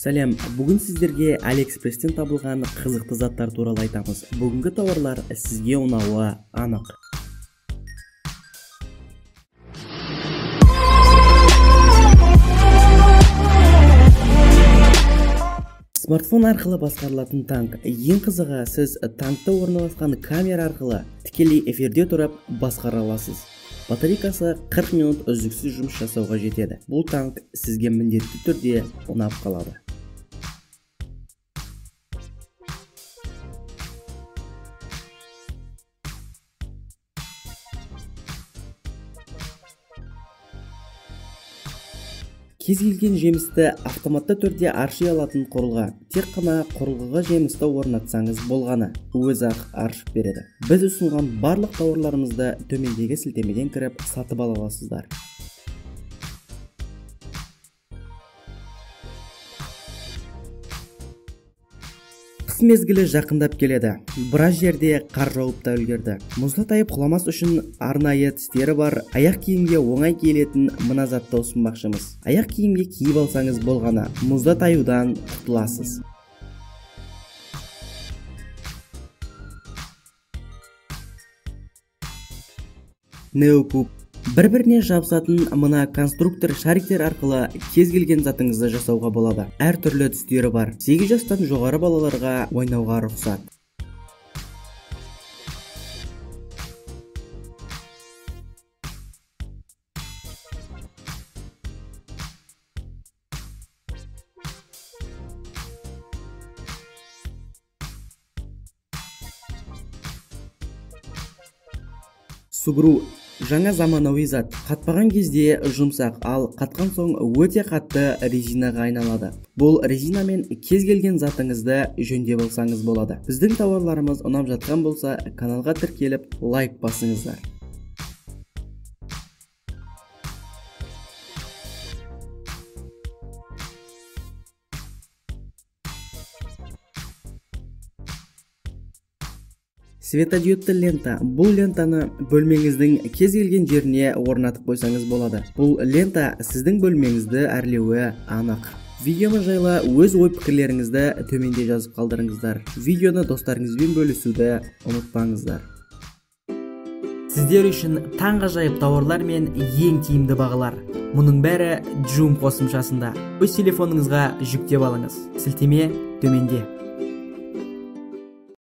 Сәлем, бүгін сіздерге AliExpress'тен табылған қызықты заттар туралы айтамыз. Бүгінгі тауарлар сізге ұнауы анық. Смартфон арқылы басқарылатын танк. Ең қызығы, сіз танкта орналасқан камера арқылы тікелей эфирде тұрып басқара аласыз. Батарейкасы 40 минут үздіксіз жұмыс жасауға жетеді. Бұл танк сізге міндетті түрде ұнап қалады. Кез келген жемісті автоматты түрде арши алатын құрылғы. Тек қана құрылғыға жемісті орнатсаңыз болғаны, өзі-ақ аршып береді. Біз ұсынған барлық тауарларымызды төмендегі сілтемеден кіріп сатып ала аласыздар. Қыс мезгілі жақындап келеді. Біраз жерде қар жауып та үлгерді. Мұзда тайып құламас үшін арнайы тістері бар аяқ киімге оңай киілетін мына затты ұсынбақшымыз. Аяқ киімге киіп алсаңыз болғаны, мұзда таюдан құтыласыз. Неокуб. Бір-біріне жабысатын мына конструктор шариктер арқылы кез келген затыңызды жасауға болады. Әр түрлі түстері бар. 8 жастан жоғары балаларға ойнауға рұқсат. Сугру. Жаңа заманауи зат. Қатпаған кезде жұмсақ, ал қатқан соң өте қатты резинаға айналады. Бұл резинамен кез келген затыңызды жөндеп алсаңыз болады. Біздің тауарларымыз ұнап жатқан болса, каналға тіркеліп, лайк басыңыздар. Светодиодты лента. Бұл лентаны бөлмеңіздің кез келген жеріне орнатып қойсаңыз болады. Бұл лента сіздің бөлмеңізді әрлеуі анық. Видеомыз жайлы өз ой-пікірлеріңізді төменде жазып қалдырыңыздар. Видеоны достарыңызбен бөлісуді ұмытпаңыздар. Сіздер үшін таңғажайып тауарлар мен ең тиімді бағалар. Мұның бәрі Joom қосымшасында. Өз телефоныңызға жүктеп алыңыз. Сілтеме төменде.